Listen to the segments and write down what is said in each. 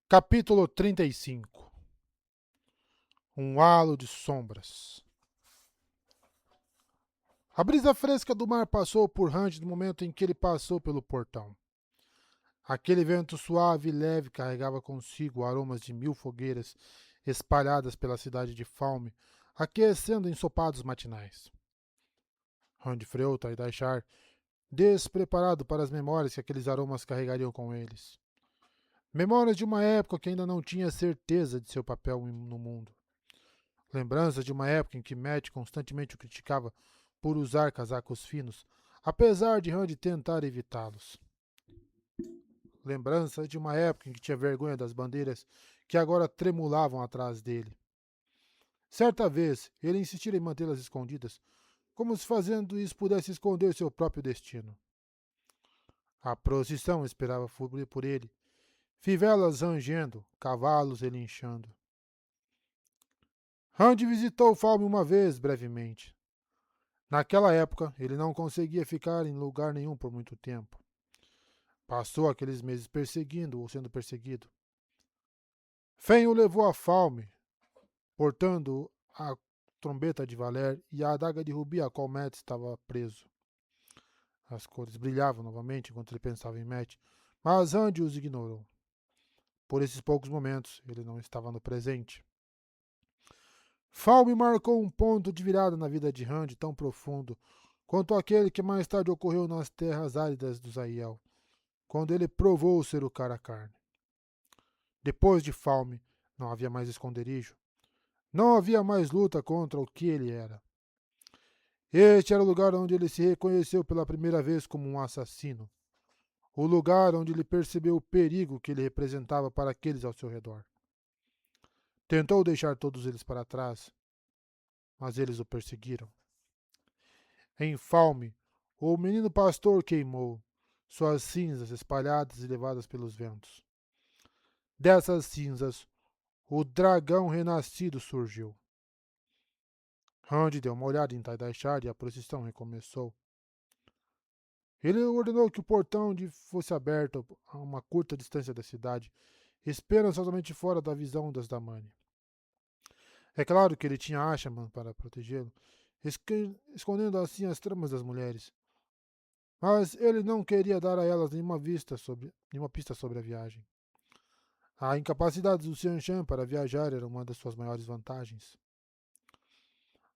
Capítulo 35. Um halo de sombras. A brisa fresca do mar passou por Hunt no momento em que ele passou pelo portão. Aquele vento suave e leve carregava consigo aromas de 1000 fogueiras espalhadas pela cidade de Falme, aquecendo ensopados matinais. Hunt freou Taidashar, despreparado para as memórias que aqueles aromas carregariam com eles. Memórias de uma época que ainda não tinha certeza de seu papel no mundo. Lembranças de uma época em que Matt constantemente o criticava por usar casacos finos, apesar de Randy tentar evitá-los. Lembranças de uma época em que tinha vergonha das bandeiras que agora tremulavam atrás dele. Certa vez, ele insistira em mantê-las escondidas, como se fazendo isso pudesse esconder seu próprio destino. A procissão esperava por ele, fivelas rangendo, cavalos relinchando. Randy visitou Falme uma vez, brevemente. Naquela época, ele não conseguia ficar em lugar nenhum por muito tempo. Passou aqueles meses perseguindo ou sendo perseguido. Fen o levou a Falme, portando a trombeta de Valer e a adaga de rubi a qual Matt estava preso. As cores brilhavam novamente enquanto ele pensava em Matt, mas Andy os ignorou. Por esses poucos momentos, ele não estava no presente. Falme marcou um ponto de virada na vida de Randy tão profundo quanto aquele que mais tarde ocorreu nas terras áridas do Zaiel, quando ele provou ser o cara carne. Depois de Falme, não havia mais esconderijo. Não havia mais luta contra o que ele era. Este era o lugar onde ele se reconheceu pela primeira vez como um assassino. O lugar onde ele percebeu o perigo que ele representava para aqueles ao seu redor. Tentou deixar todos eles para trás, mas eles o perseguiram. Em Falme, o menino pastor queimou, suas cinzas espalhadas e levadas pelos ventos. Dessas cinzas, o dragão renascido surgiu. Randy deu uma olhada em Taidashar e a procissão recomeçou. Ele ordenou que o portão fosse aberto a uma curta distância da cidade, esperançosamente fora da visão das Damani. É claro que ele tinha Ashaman para protegê-lo, escondendo assim as tramas das mulheres. Mas ele não queria dar a elas nenhuma pista sobre a viagem. A incapacidade do Xianshan para viajar era uma das suas maiores vantagens.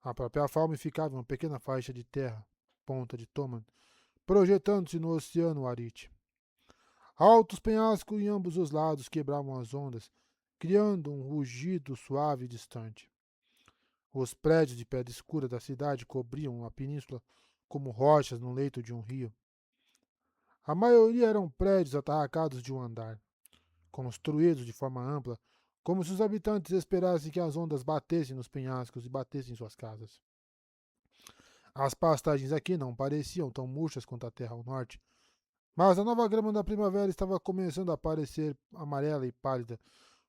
A própria Falme ficava em uma pequena faixa de terra, ponta de Toman, projetando-se no oceano Arite. Altos penhascos em ambos os lados quebravam as ondas, criando um rugido suave e distante. Os prédios de pedra escura da cidade cobriam a península como rochas no leito de um rio. A maioria eram prédios atarracados de um andar, construídos de forma ampla, como se os habitantes esperassem que as ondas batessem nos penhascos e batessem em suas casas. As pastagens aqui não pareciam tão murchas quanto a terra ao norte, mas a nova grama da primavera estava começando a aparecer amarela e pálida,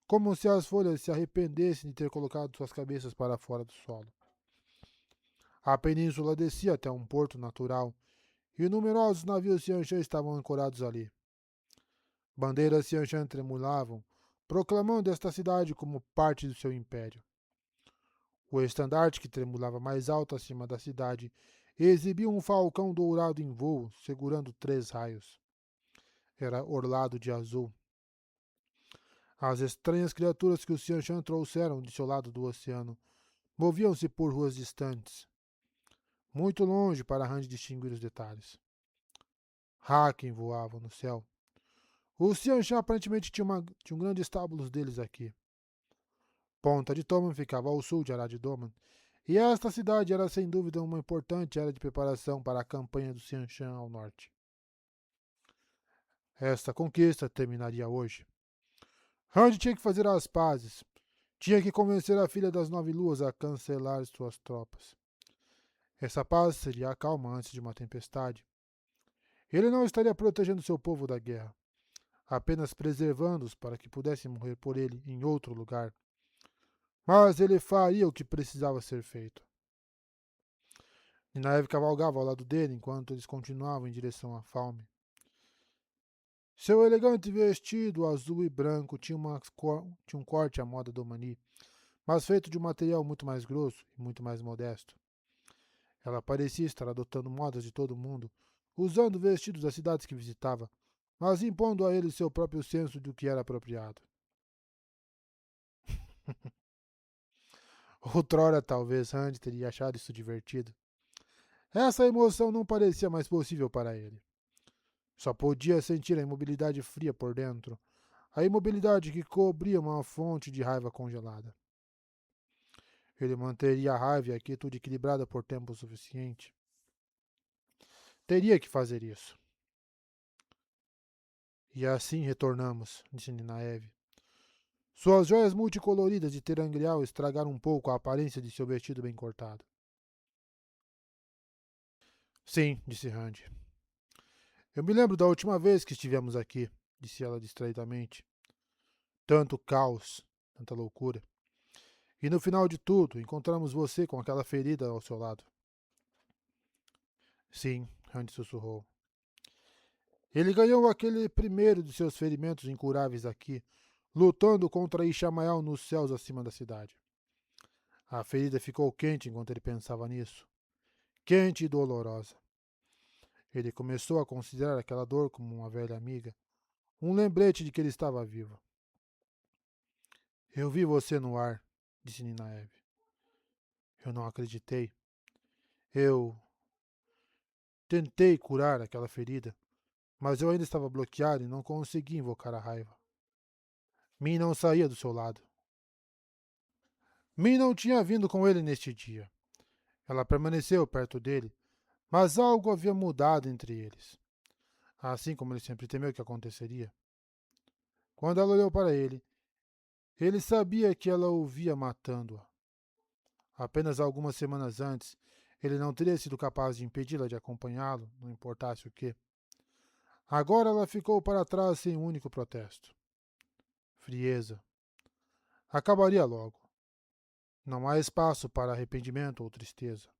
como se as folhas se arrependessem de ter colocado suas cabeças para fora do solo. A península descia até um porto natural, e numerosos navios Xianshan estavam ancorados ali. Bandeiras Xianshan tremulavam, proclamando esta cidade como parte do seu império. O estandarte que tremulava mais alto acima da cidade exibia um falcão dourado em voo, segurando 3 raios. Era orlado de azul. As estranhas criaturas que os Xianshan trouxeram de seu lado do oceano moviam-se por ruas distantes, muito longe para Randy distinguir os detalhes. Haken voavam no céu. Os Xianshan aparentemente tinham um grande estábulos deles aqui. Ponta de Toman ficava ao sul de Arad Doman, e esta cidade era sem dúvida uma importante área de preparação para a campanha do Xianshan ao norte. Esta conquista terminaria hoje. Randy tinha que fazer as pazes. Tinha que convencer a filha das 9 luas a cancelar suas tropas. Essa paz seria a calma antes de uma tempestade. Ele não estaria protegendo seu povo da guerra, apenas preservando-os para que pudessem morrer por ele em outro lugar. Mas ele faria o que precisava ser feito. Ninaev cavalgava ao lado dele enquanto eles continuavam em direção à Falme. Seu elegante vestido azul e branco tinha um corte à moda do Mani, mas feito de um material muito mais grosso e muito mais modesto. Ela parecia estar adotando modas de todo mundo, usando vestidos das cidades que visitava, mas impondo a ele seu próprio senso do que era apropriado. Outrora, talvez, Randy teria achado isso divertido. Essa emoção não parecia mais possível para ele. Só podia sentir a imobilidade fria por dentro, a imobilidade que cobria uma fonte de raiva congelada. Ele manteria a raiva e a quietude equilibrada por tempo suficiente. Teria que fazer isso. E assim retornamos, disse Ninaev. Suas joias multicoloridas de terangrial estragaram um pouco a aparência de seu vestido bem cortado. Sim, disse Randy. Eu me lembro da última vez que estivemos aqui, disse ela distraidamente. Tanto caos, tanta loucura. E no final de tudo, encontramos você com aquela ferida ao seu lado. Sim, Randy sussurrou. Ele ganhou aquele primeiro de seus ferimentos incuráveis aqui, lutando contra Ishamael nos céus acima da cidade. A ferida ficou quente enquanto ele pensava nisso. Quente e dolorosa. Ele começou a considerar aquela dor como uma velha amiga, um lembrete de que ele estava vivo. Eu vi você no ar, disse Ninaev. Eu não acreditei. Eu tentei curar aquela ferida, mas eu ainda estava bloqueado e não conseguia invocar a raiva. Min não saía do seu lado. Min não tinha vindo com ele neste dia. Ela permaneceu perto dele, mas algo havia mudado entre eles. Assim como ele sempre temeu que aconteceria. Quando ela olhou para ele sabia que ela o via matando-a. Apenas algumas semanas antes, ele não teria sido capaz de impedi-la de acompanhá-lo, não importasse o que. Agora ela ficou para trás sem um único protesto. Frieza. Acabaria logo. Não há espaço para arrependimento ou tristeza.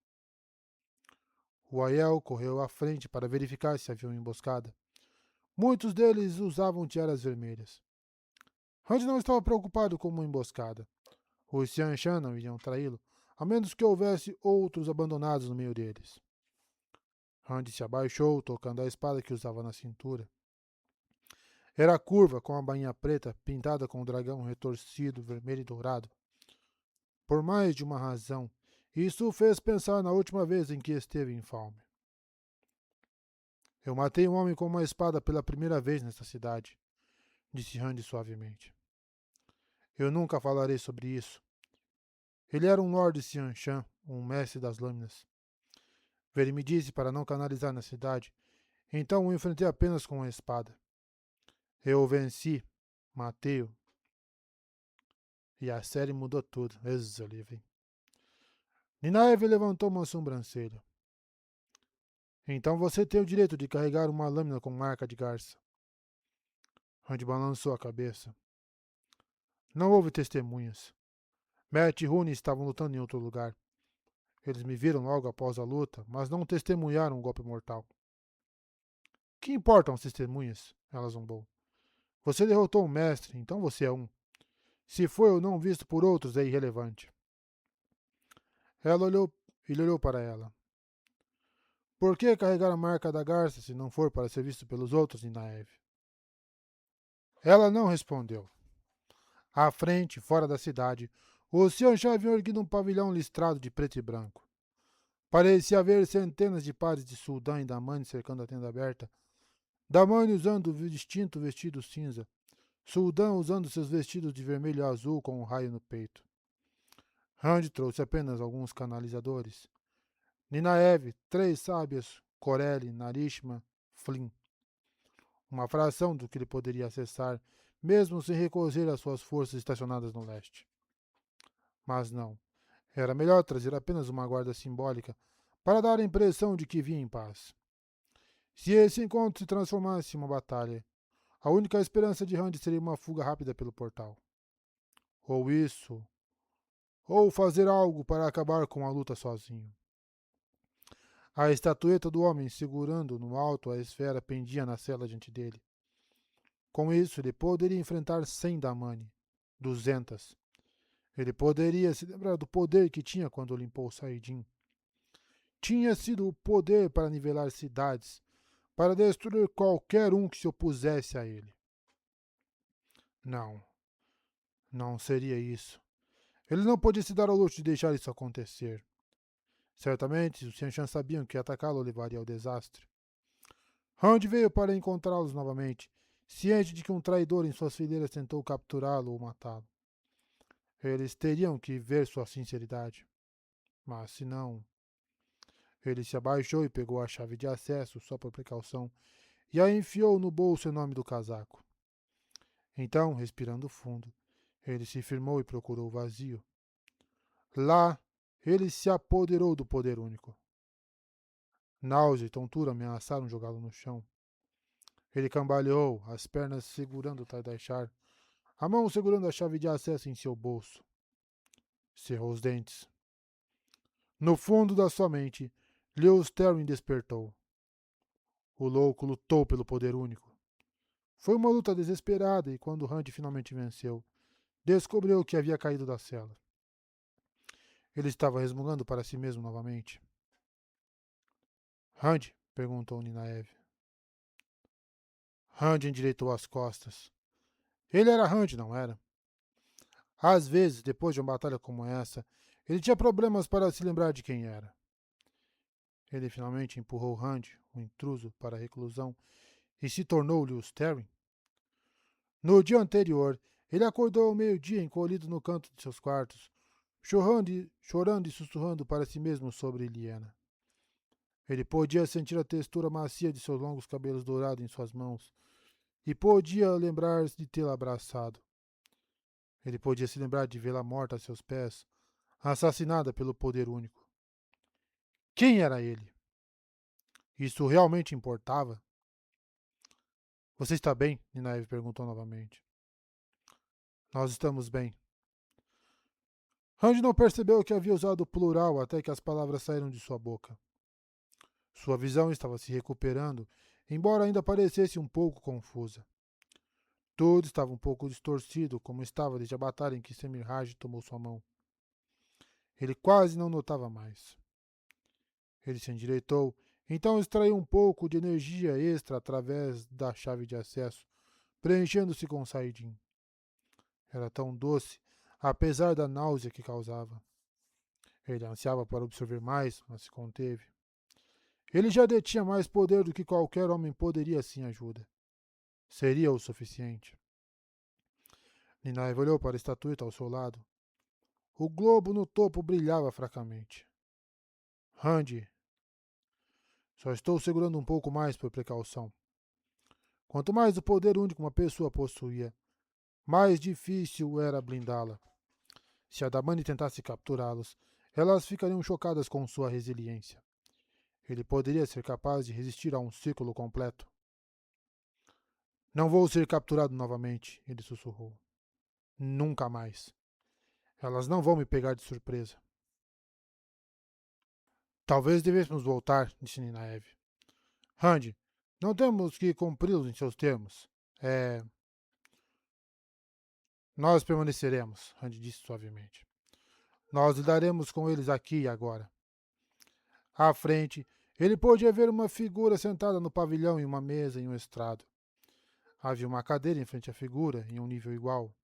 O Aiel correu à frente para verificar se havia uma emboscada. Muitos deles usavam tiaras vermelhas. Randy não estava preocupado com uma emboscada. Os Xianshan não iriam traí-lo, a menos que houvesse outros abandonados no meio deles. Randy se abaixou, tocando a espada que usava na cintura. Era curva, com a bainha preta, pintada com um dragão retorcido, vermelho e dourado. Por mais de uma razão, isso o fez pensar na última vez em que esteve em Falme. Eu matei um homem com uma espada pela primeira vez nesta cidade, disse Randy suavemente. Eu nunca falarei sobre isso. Ele era um Lord Xianshan, um mestre das lâminas. Ele me disse para não canalizar na cidade, então o enfrentei apenas com a espada. Eu o venci, matei-o. E a série mudou tudo. Exolivre. Ninaev levantou uma sobrancelha. Então você tem o direito de carregar uma lâmina com marca de garça. Randy balançou a cabeça. Não houve testemunhas. Matt e Rooney estavam lutando em outro lugar. Eles me viram logo após a luta, mas não testemunharam o golpe mortal. Que importam as testemunhas? Ela zombou. Você derrotou um mestre, então você é um. Se foi ou não visto por outros é irrelevante. Ele olhou para ela. Por que carregar a marca da garça se não for para ser visto pelos outros, Ninaev? Ela não respondeu. À frente, fora da cidade, os Xianxia haviam erguido um pavilhão listrado de preto e branco. Parecia haver centenas de pares de Suldan e Damani cercando a tenda aberta. Damani usando o distinto vestido cinza. Suldan usando seus vestidos de vermelho e azul com um raio no peito. Rand trouxe apenas alguns canalizadores. Ninaev, 3 sábias, Corelli, Narishma, Flynn. Uma fração do que ele poderia acessar, mesmo sem recorrer às suas forças estacionadas no leste. Mas não. Era melhor trazer apenas uma guarda simbólica para dar a impressão de que vinha em paz. Se esse encontro se transformasse em uma batalha, a única esperança de Randy seria uma fuga rápida pelo portal. Ou isso, ou fazer algo para acabar com a luta sozinho. A estatueta do homem segurando no alto a esfera pendia na cela diante dele. Com isso, ele poderia enfrentar 100 Damani, 200. Ele poderia se lembrar do poder que tinha quando limpou Saidin. Tinha sido o poder para nivelar cidades, para destruir qualquer um que se opusesse a ele. Não, não seria isso. Ele não podia se dar ao luxo de deixar isso acontecer. Certamente, os Xianshan sabiam que atacá-lo levaria ao desastre. Hound veio para encontrá-los novamente, ciente de que um traidor em suas fileiras tentou capturá-lo ou matá-lo. Eles teriam que ver sua sinceridade. Mas se não. Ele se abaixou e pegou a chave de acesso, só por precaução, e a enfiou no bolso em nome do casaco. Então, respirando fundo, ele se firmou e procurou o vazio. Lá, ele se apoderou do poder único. Náusea e tontura ameaçaram jogá-lo no chão. Ele cambaleou, as pernas segurando o Tadaishar, a mão segurando a chave de acesso em seu bolso. Cerrou os dentes. No fundo da sua mente, Lewis Terry despertou. O louco lutou pelo poder único. Foi uma luta desesperada e quando Randy finalmente venceu, descobriu que havia caído da cela. Ele estava resmungando para si mesmo novamente. Randy? Perguntou Ninaev. Randy endireitou as costas. Ele era Randy, não era? Às vezes, depois de uma batalha como essa, ele tinha problemas para se lembrar de quem era. Ele finalmente empurrou Randy, o intruso, para a reclusão e se tornou Lewis Terry. No dia anterior, ele acordou ao meio-dia encolhido no canto de seus quartos, chorando e sussurrando para si mesmo sobre Liena. Ele podia sentir a textura macia de seus longos cabelos dourados em suas mãos e podia lembrar-se de tê-la abraçado. Ele podia se lembrar de vê-la morta a seus pés, assassinada pelo poder único. Quem era ele? Isso realmente importava? Você está bem? Ninaev perguntou novamente. Nós estamos bem. Randy não percebeu que havia usado o plural até que as palavras saíram de sua boca. Sua visão estava se recuperando, embora ainda parecesse um pouco confusa. Tudo estava um pouco distorcido, como estava desde a batalha em que Semir Raj tomou sua mão. Ele quase não notava mais. Ele se endireitou, então extraiu um pouco de energia extra através da chave de acesso, preenchendo-se com Saidin. Era tão doce, apesar da náusea que causava. Ele ansiava por absorver mais, mas se conteve. Ele já detinha mais poder do que qualquer homem poderia sem ajuda. Seria o suficiente. Ninaev olhou para a estatueta ao seu lado. O globo no topo brilhava fracamente. Randy. Só estou segurando um pouco mais por precaução. Quanto mais o poder único uma pessoa possuía, mais difícil era blindá-la. Se a Damani tentasse capturá-los, elas ficariam chocadas com sua resiliência. Ele poderia ser capaz de resistir a um ciclo completo. Não vou ser capturado novamente, ele sussurrou. Nunca mais. Elas não vão me pegar de surpresa. Talvez devêssemos voltar, disse Ninaev. Randy, não temos que cumpri-los em seus termos. Nós permaneceremos, Randy disse suavemente. Nós lidaremos com eles aqui e agora. À frente, ele pôde ver uma figura sentada no pavilhão em uma mesa em um estrado. Havia uma cadeira em frente à figura, em um nível igual.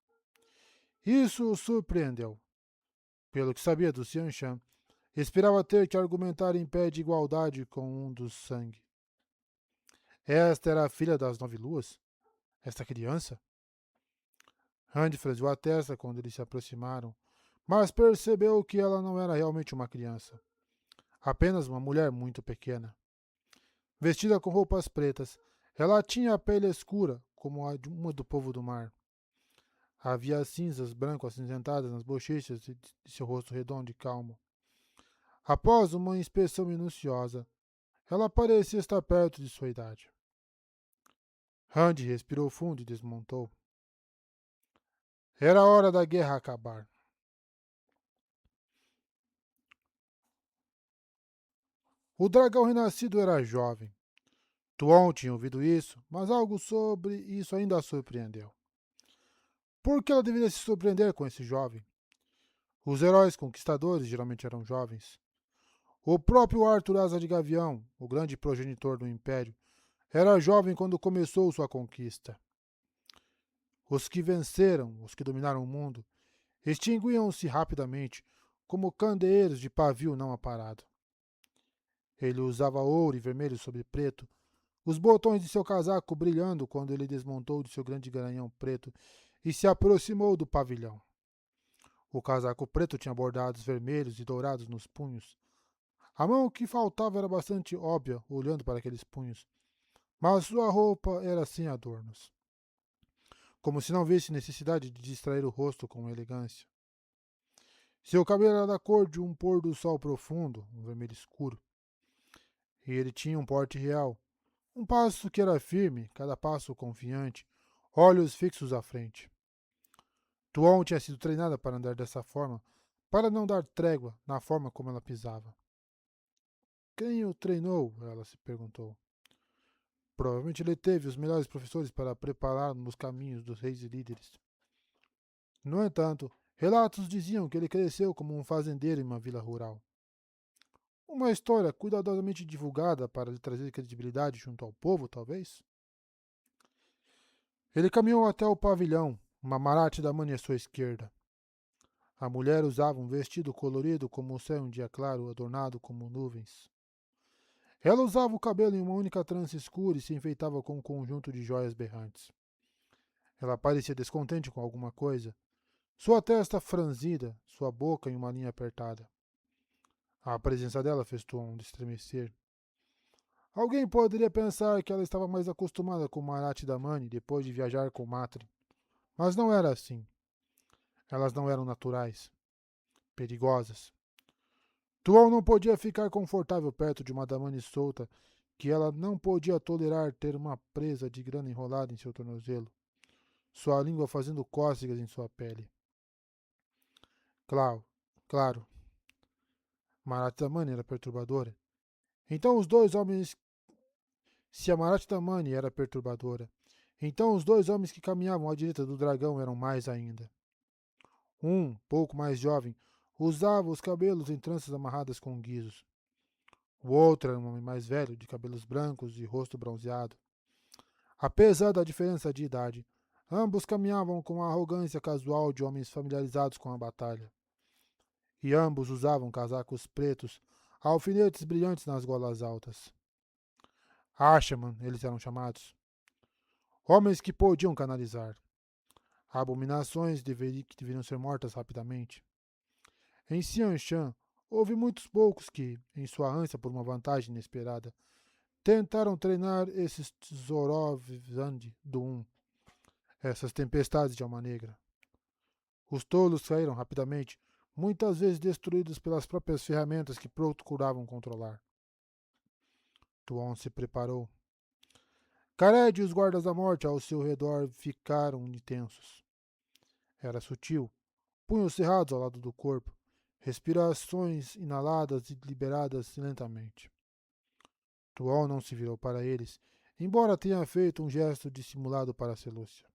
Isso o surpreendeu. Pelo que sabia do Xianshan, esperava ter que argumentar em pé de igualdade com um dos sangue. Esta era a filha das 9 luas? Esta criança? Randy franziu a testa quando eles se aproximaram, mas percebeu que ela não era realmente uma criança. Apenas uma mulher muito pequena. Vestida com roupas pretas, ela tinha a pele escura, como a de uma do povo do mar. Havia cinzas branco-acinzentadas nas bochechas de seu rosto redondo e calmo. Após uma inspeção minuciosa, ela parecia estar perto de sua idade. Randy respirou fundo e desmontou. Era hora da guerra acabar. O dragão renascido era jovem. Tuon tinha ouvido isso, mas algo sobre isso ainda a surpreendeu. Por que ela deveria se surpreender com esse jovem? Os heróis conquistadores geralmente eram jovens. O próprio Arthur Asa de Gavião, o grande progenitor do Império, era jovem quando começou sua conquista. Os que venceram, os que dominaram o mundo, extinguiam-se rapidamente, como candeeiros de pavio não aparado. Ele usava ouro e vermelho sobre preto, os botões de seu casaco brilhando quando ele desmontou de seu grande garanhão preto e se aproximou do pavilhão. O casaco preto tinha bordados vermelhos e dourados nos punhos. A mão que faltava era bastante óbvia, olhando para aqueles punhos, mas sua roupa era sem adornos, como se não visse necessidade de distrair o rosto com elegância. Seu cabelo era da cor de um pôr do sol profundo, um vermelho escuro, e ele tinha um porte real, um passo que era firme, cada passo confiante, olhos fixos à frente. Tuon tinha sido treinada para andar dessa forma, para não dar trégua na forma como ela pisava. Quem o treinou? Ela se perguntou. Provavelmente ele teve os melhores professores para prepará-lo nos caminhos dos reis e líderes. No entanto, relatos diziam que ele cresceu como um fazendeiro em uma vila rural. Uma história cuidadosamente divulgada para lhe trazer credibilidade junto ao povo, talvez? Ele caminhou até o pavilhão, uma Marathi da mãe à sua esquerda. A mulher usava um vestido colorido como o céu em um dia claro, adornado como nuvens. Ela usava o cabelo em uma única trança escura e se enfeitava com um conjunto de joias berrantes. Ela parecia descontente com alguma coisa, sua testa franzida, sua boca em uma linha apertada. A presença dela fez Tuon estremecer. Alguém poderia pensar que ela estava mais acostumada com Marathi Damani depois de viajar com Matri, mas não era assim. Elas não eram naturais, perigosas. Tuon não podia ficar confortável perto de uma Damani solta que ela não podia tolerar ter uma presa de grana enrolada em seu tornozelo, sua língua fazendo cócegas em sua pele. Claro, claro, Marathi Damani era perturbadora. Então os dois homens. Se a Marathi Damani era perturbadora, então os dois homens que caminhavam à direita do dragão eram mais ainda. Um, pouco mais jovem, usava os cabelos em tranças amarradas com guizos. O outro era um homem mais velho, de cabelos brancos e rosto bronzeado. Apesar da diferença de idade, ambos caminhavam com a arrogância casual de homens familiarizados com a batalha. E ambos usavam casacos pretos, alfinetes brilhantes nas golas altas. Ashaman, eles eram chamados. Homens que podiam canalizar. Abominações que deveriam ser mortas rapidamente. Em Xianshan, houve muitos poucos que, em sua ânsia por uma vantagem inesperada, tentaram treinar esses Zorovand do Um, essas tempestades de alma negra. Os tolos caíram rapidamente, muitas vezes destruídos pelas próprias ferramentas que procuravam controlar. Tuon se preparou. Khaled e os guardas da morte ao seu redor ficaram tensos. Era sutil, punhos cerrados ao lado do corpo, respirações inaladas e liberadas lentamente. Tuon não se virou para eles, embora tenha feito um gesto dissimulado para Selúcia.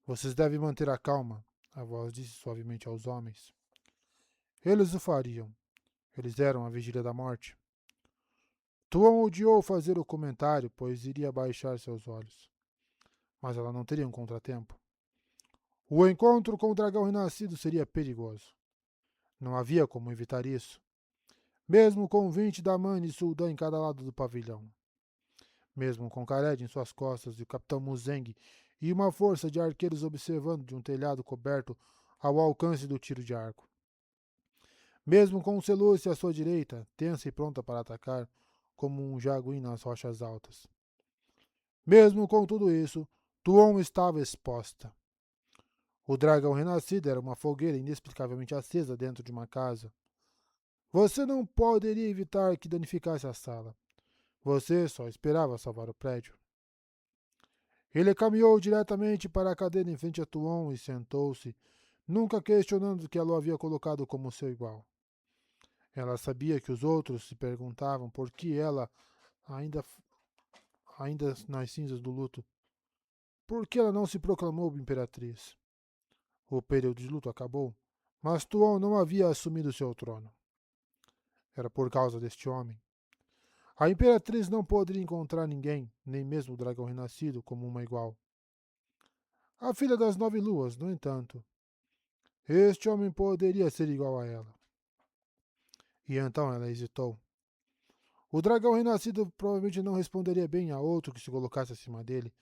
Vocês devem manter a calma, a voz disse suavemente aos homens. Eles o fariam. Eles eram a vigília da morte. Tuon odiou fazer o comentário, pois iria baixar seus olhos. Mas ela não teria um contratempo. O encontro com o dragão renascido seria perigoso. Não havia como evitar isso. Mesmo com 20 Damani e Suldan em cada lado do pavilhão. Mesmo com Khaled em suas costas e o capitão Muzeng e uma força de arqueiros observando de um telhado coberto ao alcance do tiro de arco. Mesmo com Seleucia à sua direita, tensa e pronta para atacar, como um jaguim nas rochas altas. Mesmo com tudo isso, Tuon estava exposta. O dragão renascido era uma fogueira inexplicavelmente acesa dentro de uma casa. Você não poderia evitar que danificasse a sala. Você só esperava salvar o prédio. Ele caminhou diretamente para a cadeira em frente a Tuon e sentou-se, nunca questionando que ela o havia colocado como seu igual. Ela sabia que os outros se perguntavam por que ela ainda, ainda nas cinzas do luto. Por que ela não se proclamou imperatriz? O período de luto acabou, mas Tuon não havia assumido seu trono. Era por causa deste homem. A imperatriz não poderia encontrar ninguém, nem mesmo o dragão renascido, como uma igual. A filha das 9 luas, no entanto. Este homem poderia ser igual a ela. E então ela hesitou. O dragão renascido provavelmente não responderia bem a outro que se colocasse acima dele,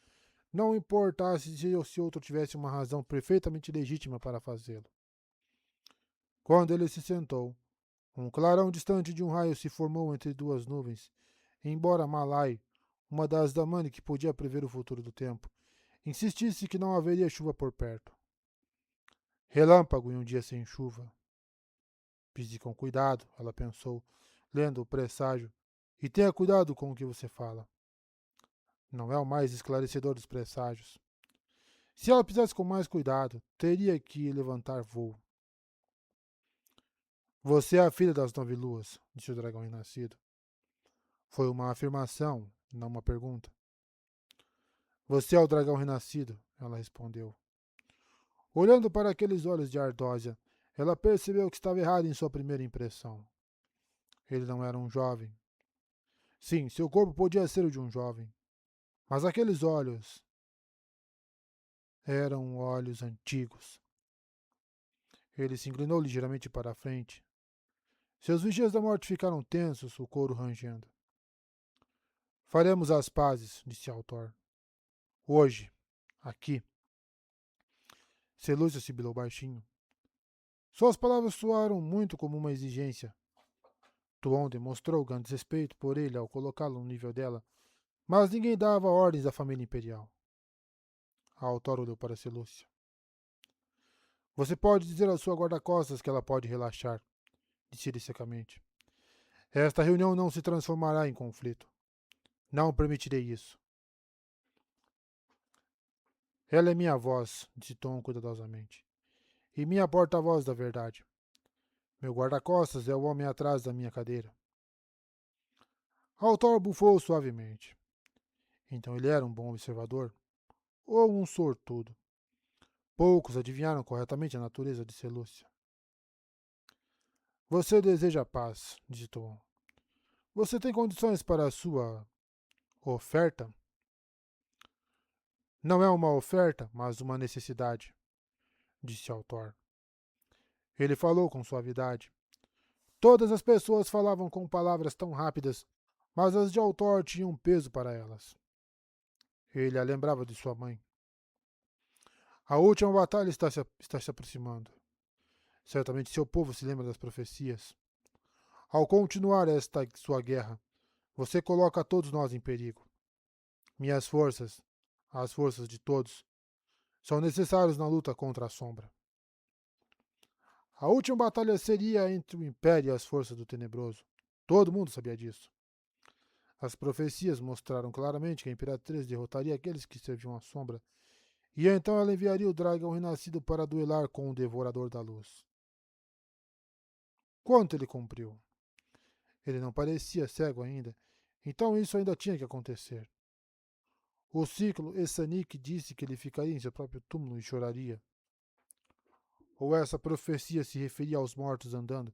não importasse se outro tivesse uma razão perfeitamente legítima para fazê-lo. Quando ele se sentou, um clarão distante de um raio se formou entre duas nuvens, embora Malai, uma das Damani que podia prever o futuro do tempo, insistisse que não haveria chuva por perto. Relâmpago em um dia sem chuva. Pise com cuidado, ela pensou, lendo o presságio, e tenha cuidado com o que você fala. Não é o mais esclarecedor dos presságios. Se ela pisasse com mais cuidado, teria que levantar voo. Você é a filha das 9 luas, disse o dragão renascido. Foi uma afirmação, não uma pergunta. Você é o dragão renascido, ela respondeu. Olhando para aqueles olhos de ardósia, ela percebeu que estava errada em sua primeira impressão. Ele não era um jovem. Sim, seu corpo podia ser o de um jovem. Mas aqueles olhos eram olhos antigos. Ele se inclinou ligeiramente para a frente. Seus vigias da morte ficaram tensos, o couro rangendo. Faremos as pazes, disse Altor. Hoje, aqui. Selúcia sibilou baixinho. Suas palavras soaram muito como uma exigência. Tuon demonstrou grande respeito por ele ao colocá-lo no nível dela, mas ninguém dava ordens à família imperial. Altor olhou para Selúcia. Você pode dizer à sua guarda-costas que ela pode relaxar, disse ele secamente. Esta reunião não se transformará em conflito. Não permitirei isso. Ela é minha voz, disse Tom cuidadosamente, e minha porta-voz da verdade. Meu guarda-costas é o homem atrás da minha cadeira. Altor bufou suavemente. Então ele era um bom observador? Ou um sortudo? Poucos adivinharam corretamente a natureza de Selúcia. Você deseja paz, disse Tom. Você tem condições para a sua oferta? Não é uma oferta, mas uma necessidade, disse Altor. Ele falou com suavidade. Todas as pessoas falavam com palavras tão rápidas, mas as de Altor tinham peso para elas. Ele a lembrava de sua mãe. A última batalha está se aproximando. Certamente seu povo se lembra das profecias. Ao continuar esta sua guerra, você coloca todos nós em perigo. Minhas forças, as forças de todos, são necessários na luta contra a sombra. A última batalha seria entre o Império e as forças do Tenebroso. Todo mundo sabia disso. As profecias mostraram claramente que a Imperatriz derrotaria aqueles que serviam à sombra, e então ela enviaria o dragão renascido para duelar com o Devorador da Luz. Quanto ele cumpriu? Ele não parecia cego ainda, então isso ainda tinha que acontecer. O ciclo Essanik disse que ele ficaria em seu próprio túmulo e choraria. Ou essa profecia se referia aos mortos andando,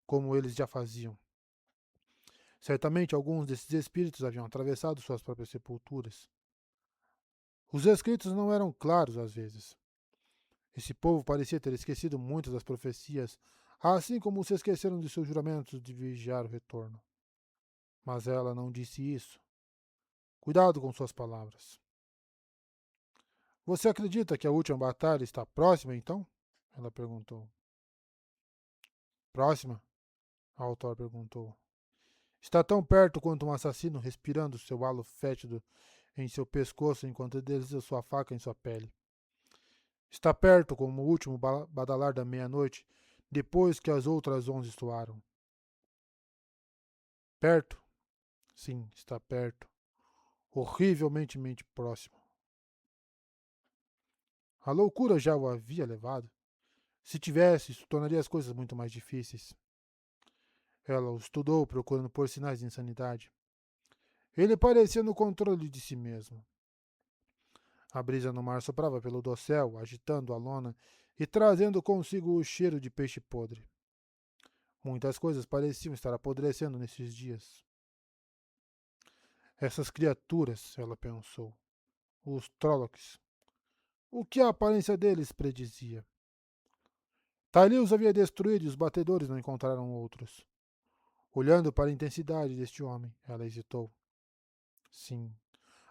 como eles já faziam. Certamente alguns desses espíritos haviam atravessado suas próprias sepulturas. Os escritos não eram claros às vezes. Esse povo parecia ter esquecido muitas das profecias, assim como se esqueceram de seus juramentos de vigiar o retorno. Mas ela não disse isso. Cuidado com suas palavras. Você acredita que a última batalha está próxima, então? Ela perguntou. Próxima? A autor perguntou. Está tão perto quanto um assassino respirando seu halo fétido em seu pescoço enquanto desliza sua faca em sua pele. Está perto como o último badalar da meia-noite, depois que as outras 11 soaram. Perto? Sim, está perto. Horrivelmente próximo. A loucura já o havia levado. Se tivesse, isso tornaria as coisas muito mais difíceis. Ela o estudou, procurando por sinais de insanidade. Ele parecia no controle de si mesmo. A brisa no mar soprava pelo dossel, agitando a lona e trazendo consigo o cheiro de peixe podre. Muitas coisas pareciam estar apodrecendo nesses dias. Essas criaturas, ela pensou. Os Trollocs. O que a aparência deles predizia? Tali os havia destruído e os batedores não encontraram outros. Olhando para a intensidade deste homem, ela hesitou. Sim.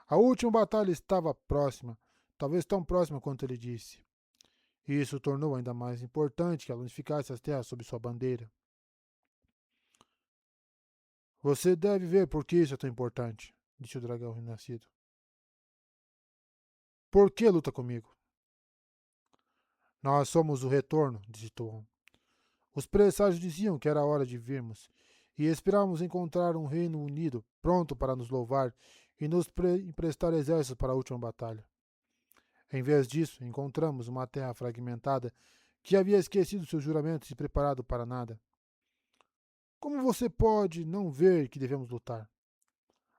A última batalha estava próxima, talvez tão próxima quanto ele disse. E isso tornou ainda mais importante que ela unificasse as terras sob sua bandeira. Você deve ver por que isso é tão importante, disse o dragão renascido. Por que luta comigo? Nós somos o retorno, disse Tuon. Os presságios diziam que era hora de virmos, e esperávamos encontrar um reino unido, pronto para nos louvar e nos emprestar exércitos para a última batalha. Em vez disso, encontramos uma terra fragmentada que havia esquecido seus juramentos e preparado para nada. Como você pode não ver que devemos lutar?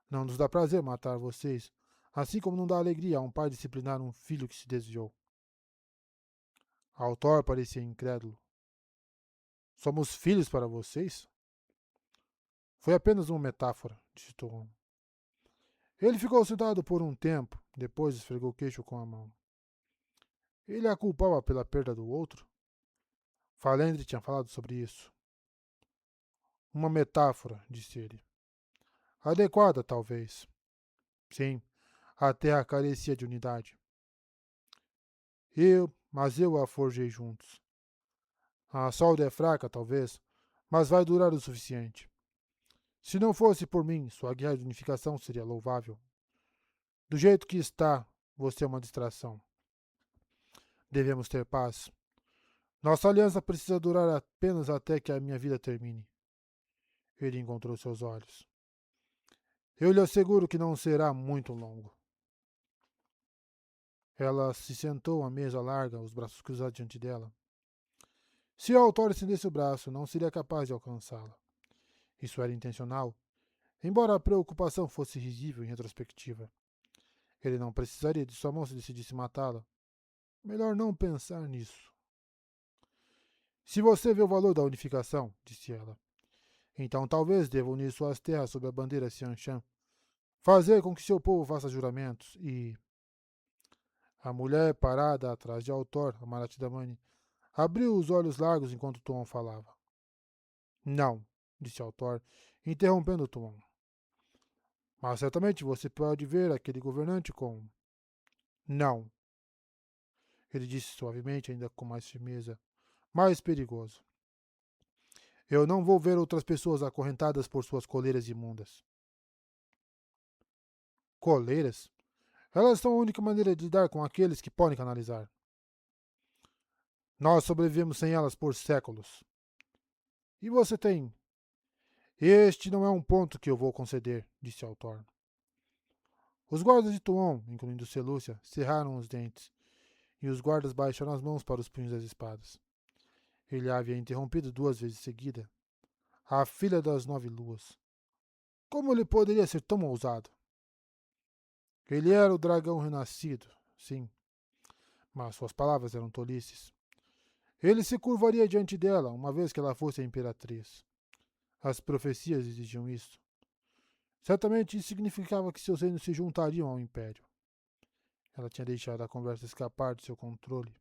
Não nos dá prazer matar vocês, assim como não dá alegria a um pai disciplinar um filho que se desviou. Autor parecia incrédulo. Somos filhos para vocês? Foi apenas uma metáfora, disse Tuon. Ele ficou sentado por um tempo, depois esfregou o queixo com a mão. Ele a culpava pela perda do outro? Falendre tinha falado sobre isso. Uma metáfora, disse ele. Adequada, talvez. Sim, a terra carecia de unidade. Mas eu a forjei juntos. A solda é fraca, talvez, mas vai durar o suficiente. Se não fosse por mim, sua guerra de unificação seria louvável. Do jeito que está, você é uma distração. Devemos ter paz. Nossa aliança precisa durar apenas até que a minha vida termine. Ele encontrou seus olhos. Eu lhe asseguro que não será muito longo. Ela se sentou à mesa larga, os braços cruzados diante dela. Se o autor estendesse o braço, não seria capaz de alcançá-la. Isso era intencional, embora a preocupação fosse risível em retrospectiva. Ele não precisaria de sua mão se decidisse matá-la. Melhor não pensar nisso. Se você vê o valor da unificação, disse ela, então talvez deva unir suas terras sob a bandeira Xianshan, fazer com que seu povo faça juramentos e... A mulher, parada atrás de Autor, a Marathidamani, abriu os olhos largos enquanto Tuon falava. Não, disse Autor, interrompendo Tuon. Mas certamente você pode ver aquele governante com... Não, ele disse suavemente, ainda com mais firmeza, mais perigoso. Eu não vou ver outras pessoas acorrentadas por suas coleiras imundas. Coleiras? Elas são a única maneira de lidar com aqueles que podem canalizar. Nós sobrevivemos sem elas por séculos. E você tem... Este não é um ponto que eu vou conceder, disse Altorn. Os guardas de Tuon, incluindo Selúcia, cerraram os dentes, e os guardas baixaram as mãos para os punhos das espadas. Ele a havia interrompido 2 vezes seguida. A filha das 9 luas. Como ele poderia ser tão ousado? Ele era o dragão renascido, sim, mas suas palavras eram tolices. Ele se curvaria diante dela, uma vez que ela fosse a imperatriz. As profecias exigiam isso. Certamente isso significava que seus reinos se juntariam ao império. Ela tinha deixado a conversa escapar de seu controle.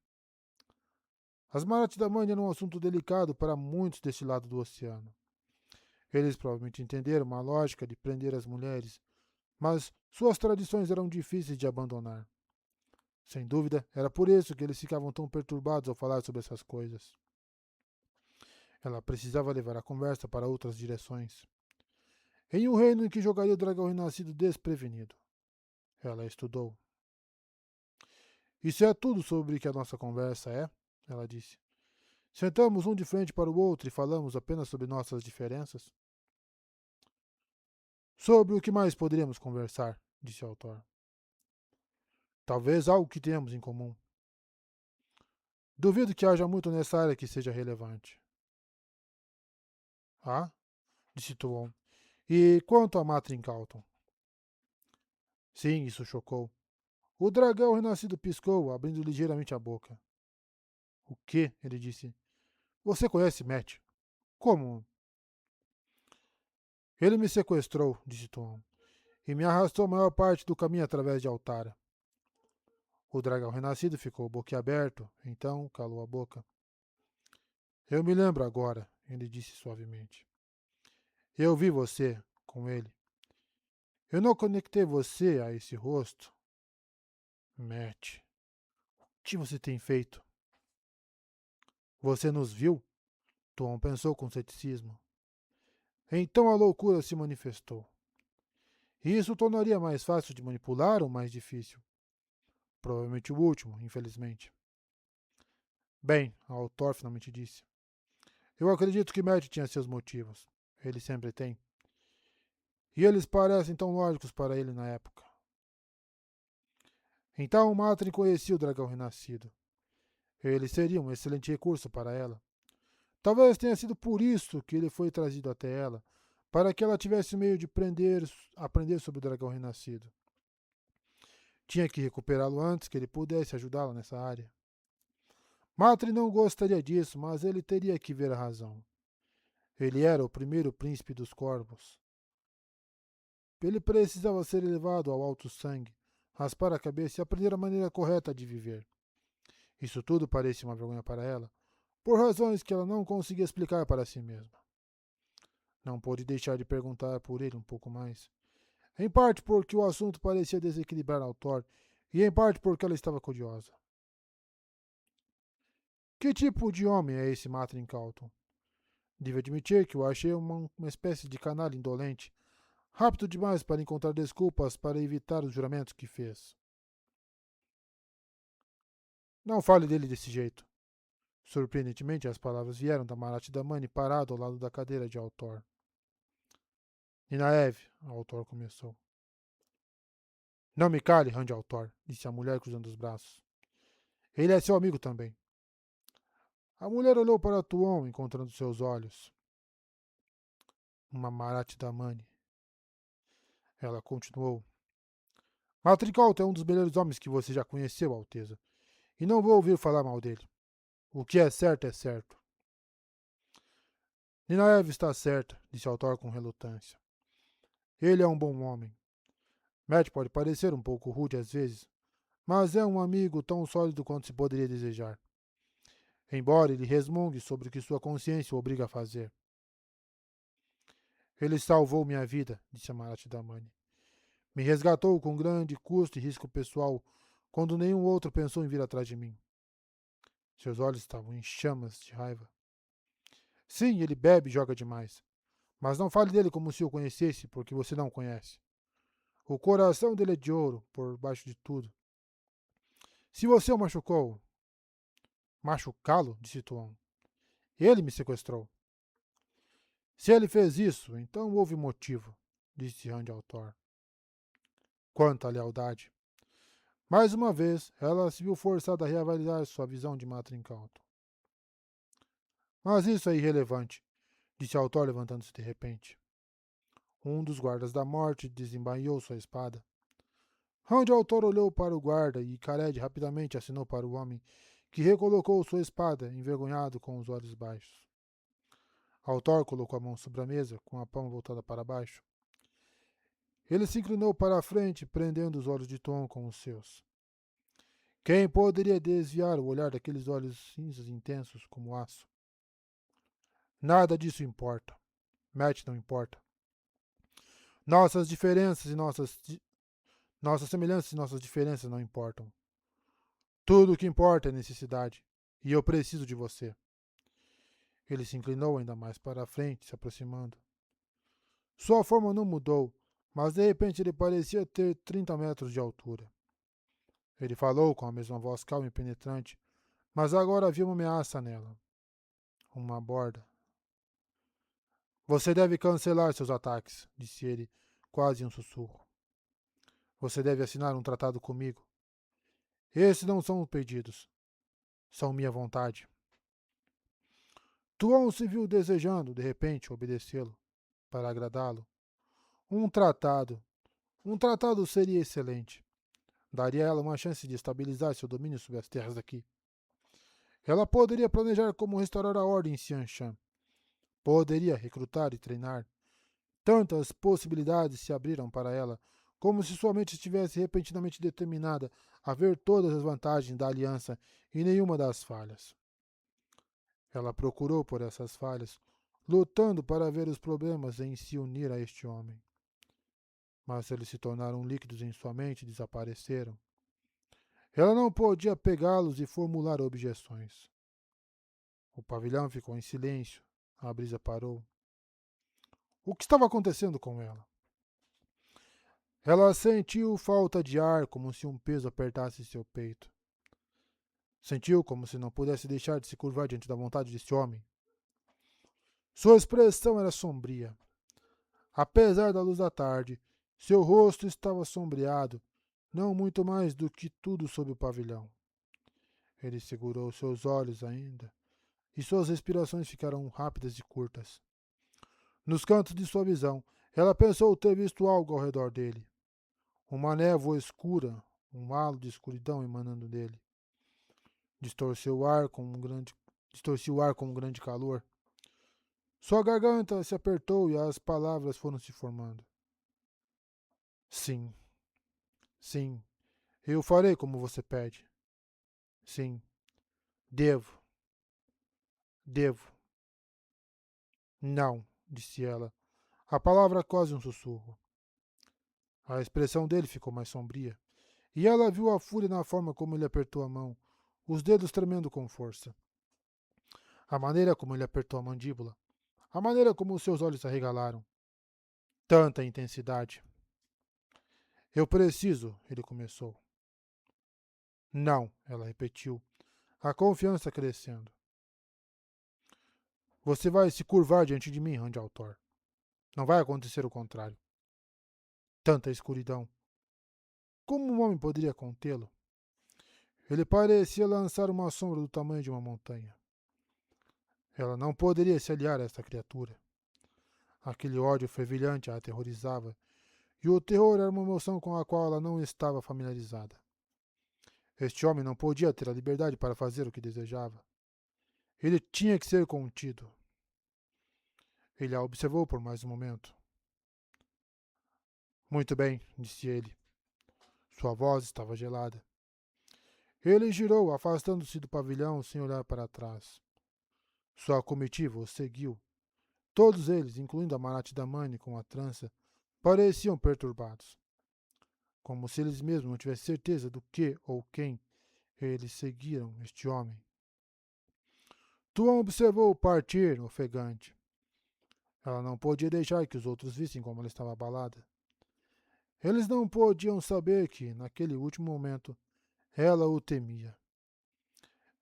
As Marath da Mãe eram um assunto delicado para muitos deste lado do oceano. Eles provavelmente entenderam a lógica de prender as mulheres, mas suas tradições eram difíceis de abandonar. Sem dúvida, era por isso que eles ficavam tão perturbados ao falar sobre essas coisas. Ela precisava levar a conversa para outras direções. Em um reino em que jogaria o dragão renascido desprevenido. Ela estudou. Isso é tudo sobre que a nossa conversa é, ela disse. Sentamos um de frente para o outro e falamos apenas sobre nossas diferenças. Sobre o que mais poderíamos conversar, disse o autor. Talvez algo que tenhamos em comum. Duvido que haja muito nessa área que seja relevante. Ah? Disse Tuon. E quanto a Matrin Calton? Sim, isso chocou. O dragão renascido piscou, abrindo ligeiramente a boca. O quê? Ele disse. Você conhece Matt? Como? Ele me sequestrou, disse Tom, e me arrastou a maior parte do caminho através de Altara. O dragão renascido ficou boquiaberto, então calou a boca. Eu me lembro agora, ele disse suavemente. Eu vi você com ele. Eu não conectei você a esse rosto. Matt, o que você tem feito? Você nos viu? Tom pensou com ceticismo. Então a loucura se manifestou. E isso tornaria mais fácil de manipular ou mais difícil? Provavelmente o último, infelizmente. Bem, Altor finalmente disse. Eu acredito que Matt tinha seus motivos. Ele sempre tem. E eles parecem tão lógicos para ele na época. Então Matrin conhecia o dragão renascido. Ele seria um excelente recurso para ela. Talvez tenha sido por isso que ele foi trazido até ela, para que ela tivesse meio de aprender sobre o dragão renascido. Tinha que recuperá-lo antes que ele pudesse ajudá-la nessa área. Matri não gostaria disso, mas ele teria que ver a razão. Ele era o primeiro príncipe dos corvos. Ele precisava ser elevado ao alto sangue, raspar a cabeça e aprender a maneira correta de viver. Isso tudo parecia uma vergonha para ela, por razões que ela não conseguia explicar para si mesma. Não pôde deixar de perguntar por ele um pouco mais. Em parte porque o assunto parecia desequilibrar Altor, e em parte porque ela estava curiosa. Que tipo de homem é esse Matrin Calton? Devo admitir que o achei uma espécie de canalha indolente, rápido demais para encontrar desculpas para evitar os juramentos que fez. Não fale dele desse jeito. Surpreendentemente, as palavras vieram da Marat Damani parado ao lado da cadeira de Altor. Ninaev, Altor começou. Não me cale, Rand Altor, disse a mulher cruzando os braços. Ele é seu amigo também. A mulher olhou para Tuon, encontrando seus olhos. Uma Marat Damani. Ela continuou. Matricalto é um dos melhores homens que você já conheceu, Alteza, e não vou ouvir falar mal dele. O que é certo é certo. Ninaev está certa, disse Altor com relutância. Ele é um bom homem. Matt pode parecer um pouco rude às vezes, mas é um amigo tão sólido quanto se poderia desejar. Embora ele resmungue sobre o que sua consciência o obriga a fazer. Ele salvou minha vida, disse Amarat Damani. Me resgatou com grande custo e risco pessoal, quando nenhum outro pensou em vir atrás de mim. Seus olhos estavam em chamas de raiva. Sim, ele bebe e joga demais. Mas não fale dele como se o conhecesse, porque você não o conhece. O coração dele é de ouro, por baixo de tudo. Se você o machucou... Machucá-lo? Disse Tuon. Ele me sequestrou. Se ele fez isso, então houve motivo, disse Rand Altor. Quanta lealdade. Mais uma vez, ela se viu forçada a reavaliar sua visão de Matrin Calton. Mas isso é irrelevante, disse Altor levantando-se de repente. Um dos guardas da morte desembainhou sua espada. Rand Altor olhou para o guarda e Khaled rapidamente assinou para o homem, que recolocou sua espada, envergonhado com os olhos baixos. Altor colocou a mão sobre a mesa, com a palma voltada para baixo. Ele se inclinou para a frente, prendendo os olhos de Tom com os seus. Quem poderia desviar o olhar daqueles olhos cinzas intensos como aço? Nada disso importa. Matt não importa. Nossas diferenças e nossas semelhanças e nossas diferenças não importam. Tudo o que importa é necessidade. E eu preciso de você. Ele se inclinou ainda mais para a frente, se aproximando. Sua forma não mudou, mas de repente ele parecia ter 30 metros de altura. Ele falou com a mesma voz calma e penetrante, mas agora havia uma ameaça nela. Uma borda. Você deve cancelar seus ataques, disse ele, quase em um sussurro. Você deve assinar um tratado comigo. Esses não são pedidos. São minha vontade. Tuon se viu desejando, de repente, obedecê-lo, para agradá-lo. Um tratado. Um tratado seria excelente. Daria a ela uma chance de estabilizar seu domínio sobre as terras daqui. Ela poderia planejar como restaurar a ordem em Xianshan. Poderia recrutar e treinar. Tantas possibilidades se abriram para ela, como se sua mente estivesse repentinamente determinada a ver todas as vantagens da aliança e nenhuma das falhas. Ela procurou por essas falhas, lutando para ver os problemas em se unir a este homem. Mas eles se tornaram líquidos em sua mente e desapareceram. Ela não podia pegá-los e formular objeções. O pavilhão ficou em silêncio. A brisa parou. O que estava acontecendo com ela? Ela sentiu falta de ar, como se um peso apertasse seu peito. Sentiu como se não pudesse deixar de se curvar diante da vontade desse homem. Sua expressão era sombria. Apesar da luz da tarde, seu rosto estava sombreado, não muito mais do que tudo sob o pavilhão. Ele segurou seus olhos ainda, e suas respirações ficaram rápidas e curtas. Nos cantos de sua visão, ela pensou ter visto algo ao redor dele. Uma névoa escura, um halo de escuridão emanando dele. Distorceu o ar com um grande calor. Sua garganta se apertou e as palavras foram se formando. Sim, sim, eu farei como você pede. Sim, devo, devo. Não, disse ela. A palavra quase um sussurro. A expressão dele ficou mais sombria, e ela viu a fúria na forma como ele apertou a mão, os dedos tremendo com força. A maneira como ele apertou a mandíbula, a maneira como os seus olhos se arregalaram. Tanta intensidade. Eu preciso, ele começou. Não, ela repetiu, a confiança crescendo. Você vai se curvar diante de mim, Randy Altor. Não vai acontecer o contrário. Tanta escuridão. Como um homem poderia contê-lo? Ele parecia lançar uma sombra do tamanho de uma montanha. Ela não poderia se aliar a esta criatura. Aquele ódio fervilhante a aterrorizava, e o terror era uma emoção com a qual ela não estava familiarizada. Este homem não podia ter a liberdade para fazer o que desejava. Ele tinha que ser contido. Ele a observou por mais um momento. Muito bem, disse ele. Sua voz estava gelada. Ele girou, afastando-se do pavilhão sem olhar para trás. Sua comitiva o seguiu. Todos eles, incluindo a Marat Damani com a trança, pareciam perturbados. Como se eles mesmos não tivessem certeza do que ou quem eles seguiram este homem. Tuan observou-o partir, ofegante. Ela não podia deixar que os outros vissem como ela estava abalada. Eles não podiam saber que, naquele último momento, ela o temia.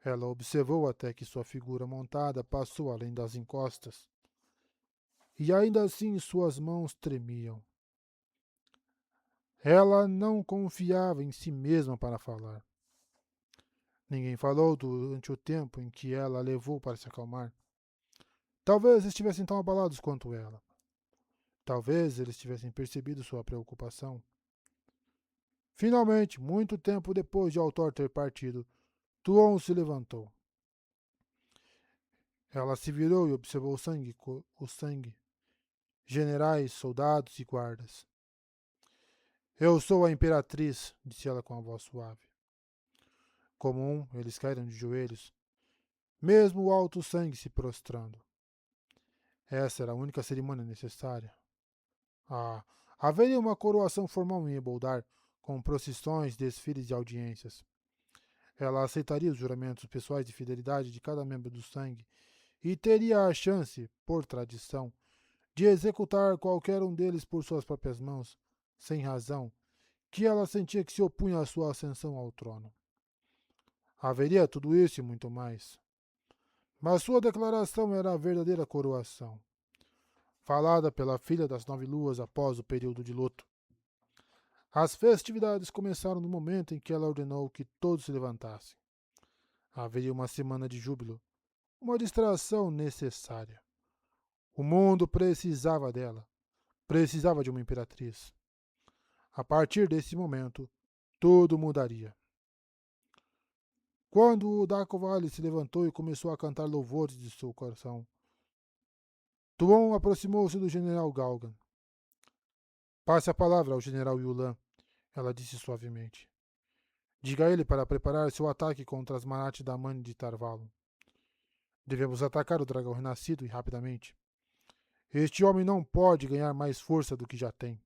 Ela observou até que sua figura montada passou além das encostas. E ainda assim suas mãos tremiam. Ela não confiava em si mesma para falar. Ninguém falou durante o tempo em que ela levou para se acalmar. Talvez estivessem tão abalados quanto ela. Talvez eles tivessem percebido sua preocupação. Finalmente, muito tempo depois de Autor ter partido, Tuon se levantou. Ela se virou e observou o sangue, generais, soldados e guardas. Eu sou a Imperatriz, disse ela com a voz suave. Como eles caíram de joelhos, mesmo o alto sangue se prostrando. Essa era a única cerimônia necessária. Ah, haveria uma coroação formal em Eboldar, com procissões, desfiles e audiências. Ela aceitaria os juramentos pessoais de fidelidade de cada membro do sangue e teria a chance, por tradição, de executar qualquer um deles por suas próprias mãos, sem razão, que ela sentia que se opunha à sua ascensão ao trono. Haveria tudo isso e muito mais. Mas sua declaração era a verdadeira coroação, falada pela filha das 9 luas após o período de luto. As festividades começaram no momento em que ela ordenou que todos se levantassem. Haveria uma semana de júbilo, uma distração necessária. O mundo precisava dela, precisava de uma imperatriz. A partir desse momento, tudo mudaria. Quando o Dakovali se levantou e começou a cantar louvores de seu coração, Tuon aproximou-se do general Galgan. Passe a palavra ao general Yulan, ela disse suavemente. Diga a ele para preparar seu ataque contra as Manath da Mãe de Tarvalon. Devemos atacar o dragão renascido e rapidamente. Este homem não pode ganhar mais força do que já tem.